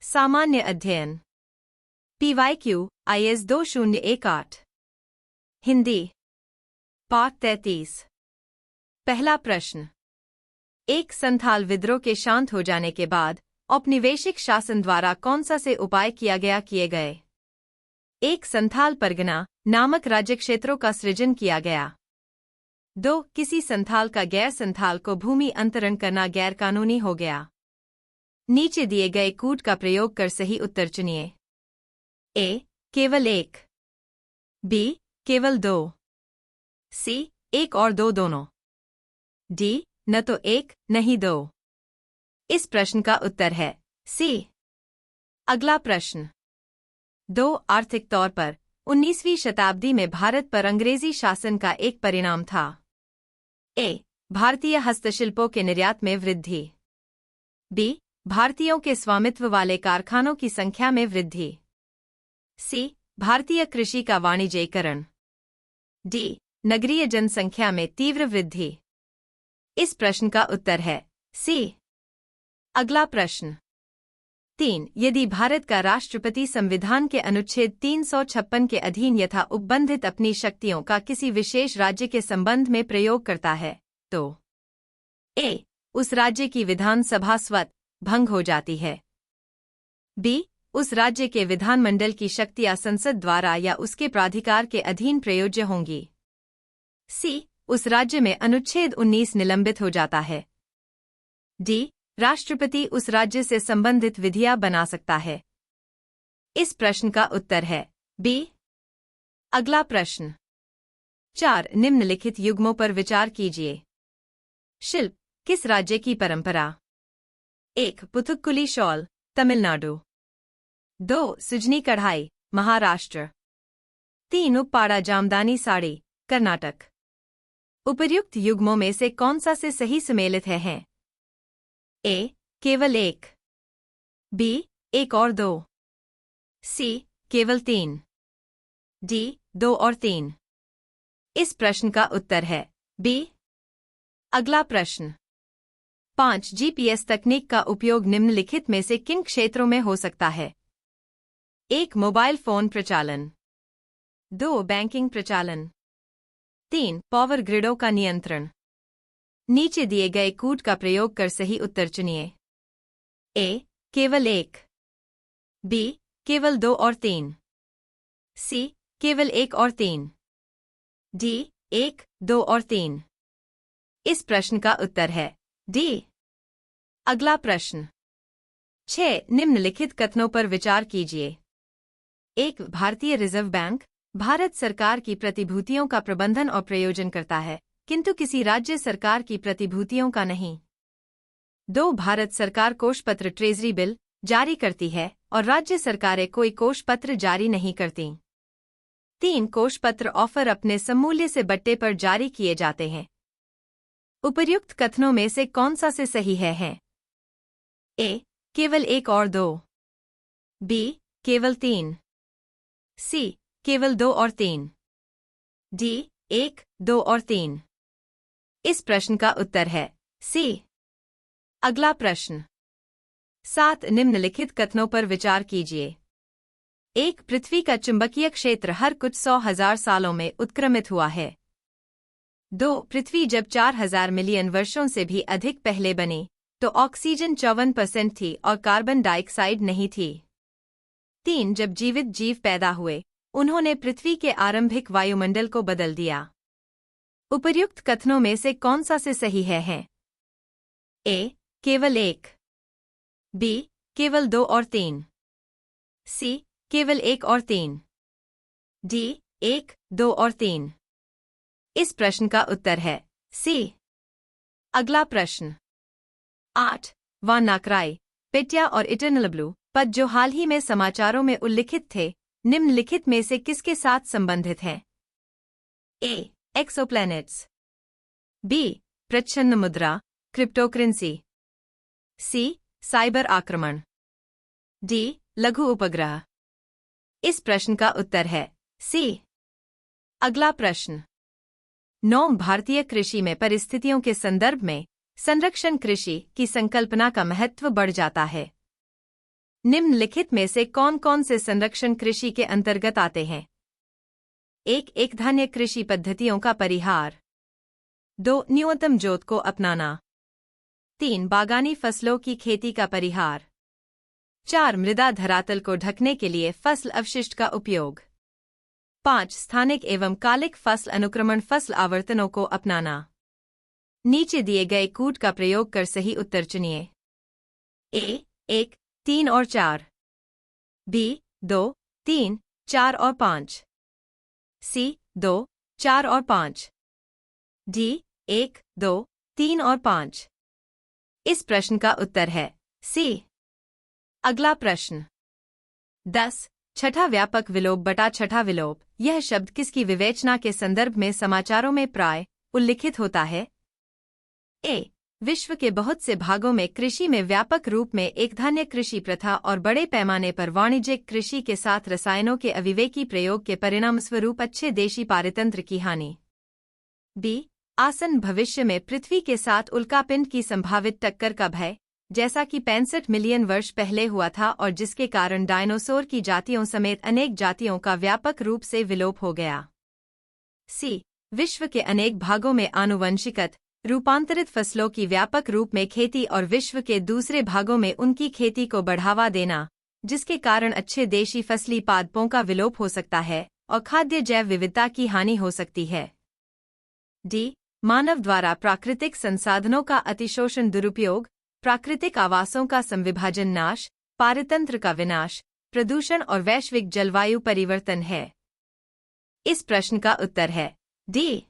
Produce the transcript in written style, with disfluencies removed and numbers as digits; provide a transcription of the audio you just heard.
सामान्य अध्ययन PYQ IS 2018 Hindi पाठ 33। पहला प्रश्न। एक संथाल विद्रोह के शांत हो जाने के बाद औपनिवेशिक शासन द्वारा कौन सा से उपाय किए गए। एक संथाल परगना नामक राज्य क्षेत्रों का सृजन किया गया। 2. किसी संथाल का गैर संथाल को भूमि अंतरण करना गैर कानूनी हो गया। नीचे दिए गए कूट का प्रयोग कर सही उत्तर चुनिए। ए. केवल एक। बी. केवल दो। सी. एक और दो दोनों। डी. न तो एक नहीं दो। इस प्रश्न का उत्तर है सी। अगला प्रश्न। 2. आर्थिक तौर पर 19वीं शताब्दी में भारत पर अंग्रेजी शासन का एक परिणाम था। ए. भारतीय हस्तशिल्पों के निर्यात में वृद्धि। बी. भारतीयों के स्वामित्व वाले कारखानों की संख्या में वृद्धि। सी. भारतीय कृषि का वाणिज्यीकरण। डी. नगरीय जनसंख्या में तीव्र वृद्धि। इस प्रश्न का उत्तर है सी। अगला प्रश्न। 3. यदि भारत का राष्ट्रपति संविधान के अनुच्छेद 356 के अधीन यथा उपबंधित अपनी शक्तियों का किसी विशेष राज्य के संबंध में प्रयोग करता है तो ए. उस राज्य की विधानसभा स्वतः भंग हो जाती है। बी. उस राज्य के विधानमंडल की शक्तियां संसद द्वारा या उसके प्राधिकार के अधीन प्रयोज्य होंगी। सी. उस राज्य में अनुच्छेद 19 निलंबित हो जाता है। डी. राष्ट्रपति उस राज्य से संबंधित विधियां बना सकता है। इस प्रश्न का उत्तर है बी। अगला प्रश्न। 4. निम्नलिखित युग्मों पर विचार कीजिए। शिल्प किस राज्य की परंपरा। 1. पुथुक्कुली शॉल तमिलनाडु। 2. सुजनी कढ़ाई महाराष्ट्र। 3. उपपाड़ा जामदानी साड़ी कर्नाटक। उपर्युक्त युग्मों में से कौन सा से सही सुमेलित है। ए. केवल एक। बी. एक और दो। सी. केवल तीन। डी. दो और तीन। इस प्रश्न का उत्तर है बी। अगला प्रश्न। 5. जीपीएस तकनीक का उपयोग निम्नलिखित में से किन क्षेत्रों में हो सकता है। 1. मोबाइल फोन प्रचालन। 2. बैंकिंग प्रचालन। 3. पावर ग्रिडों का नियंत्रण। नीचे दिए गए कूट का प्रयोग कर सही उत्तर चुनिए। ए. केवल एक। बी. केवल दो और तीन। सी. केवल एक और तीन। डी. एक, दो और तीन। इस प्रश्न का उत्तर है डी। अगला प्रश्न। 6. निम्नलिखित कथनों पर विचार कीजिए। 1. भारतीय रिजर्व बैंक भारत सरकार की प्रतिभूतियों का प्रबंधन और प्रयोजन करता है किंतु किसी राज्य सरकार की प्रतिभूतियों का नहीं। 2. भारत सरकार कोषपत्र ट्रेजरी बिल जारी करती है और राज्य सरकारें कोई कोषपत्र जारी नहीं करती। 3. कोषपत्र ऑफर अपने सममूल्य से बट्टे पर जारी किए जाते हैं। उपर्युक्त कथनों में से कौन सा से सही है। ए. केवल एक और दो। बी. केवल तीन। सी. केवल दो और तीन। डी. एक, दो और तीन। इस प्रश्न का उत्तर है सी। अगला प्रश्न। 7. निम्नलिखित कथनों पर विचार कीजिए। 1. पृथ्वी का चुंबकीय क्षेत्र हर कुछ 100,000 सालों में उत्क्रमित हुआ है। 2. पृथ्वी जब 4,000 मिलियन वर्षों से भी अधिक पहले बनी तो ऑक्सीजन 54% थी और कार्बन डाइऑक्साइड नहीं थी। 3. जब जीवित जीव पैदा हुए उन्होंने पृथ्वी के आरंभिक वायुमंडल को बदल दिया। उपर्युक्त कथनों में से कौन सा से सही है। ए. केवल एक। बी. केवल दो और तीन। सी. केवल एक और तीन। डी. एक, दो और तीन। इस प्रश्न का उत्तर है सी। अगला प्रश्न। 8. वानाक्राई पेट्या और इटर्नल ब्लू पद जो हाल ही में समाचारों में उल्लिखित थे निम्नलिखित में से किसके साथ संबंधित हैं। ए. एक्सोप्लैनेट्स। बी. प्रच्छन्न मुद्रा क्रिप्टोकरेंसी। सी. साइबर आक्रमण। डी. लघु उपग्रह। इस प्रश्न का उत्तर है सी। अगला प्रश्न। 9. भारतीय कृषि में परिस्थितियों के संदर्भ में संरक्षण कृषि की संकल्पना का महत्व बढ़ जाता है। निम्नलिखित में से कौन कौन से संरक्षण कृषि के अंतर्गत आते हैं? 1. एक धान्य कृषि पद्धतियों का परिहार। 2. न्यूनतम जोत को अपनाना। 3. बागानी फसलों की खेती का परिहार। 4. मृदा धरातल को ढकने के लिए फसल अवशिष्ट का उपयोग। 5. स्थानिक एवं कालिक फसल अनुक्रमण फसल आवर्तनों को अपनाना। नीचे दिए गए कूट का प्रयोग कर सही उत्तर चुनिए। A. 1, 3 और 4। B. 2, 3, 4 और 5। C. 2, 4 और 5। D. 1, 2, 3 और 5। इस प्रश्न का उत्तर है C। अगला प्रश्न 10. छठा व्यापक विलोप बटा छठा विलोप, यह शब्द किसकी विवेचना के संदर्भ में समाचारों में प्राय उल्लिखित होता है? A. विश्व के बहुत से भागों में कृषि में व्यापक रूप में एक धान्य कृषि प्रथा और बड़े पैमाने पर वाणिज्यिक कृषि के साथ रसायनों के अविवेकी प्रयोग के परिणामस्वरूप अच्छे देशी पारितंत्र की हानि। B. आसन्न भविष्य में पृथ्वी के साथ उल्कापिंड की संभावित टक्कर का भय, जैसा कि 65 मिलियन वर्ष पहले हुआ था और जिसके कारण डायनासोर की जातियों समेत अनेक जातियों का व्यापक रूप से विलोप हो गया। C. विश्व के अनेक भागों में आनुवंशिकत रूपांतरित फसलों की व्यापक रूप में खेती और विश्व के दूसरे भागों में उनकी खेती को बढ़ावा देना, जिसके कारण अच्छे देशी फसली पादपों का विलोप हो सकता है और खाद्य जैव विविधता की हानि हो सकती है। D. मानव द्वारा प्राकृतिक संसाधनों का अतिशोषण दुरुपयोग, प्राकृतिक आवासों का संविभाजन नाश, पारितंत्र का विनाश, प्रदूषण और वैश्विक जलवायु परिवर्तन है। इस प्रश्न का उत्तर है D।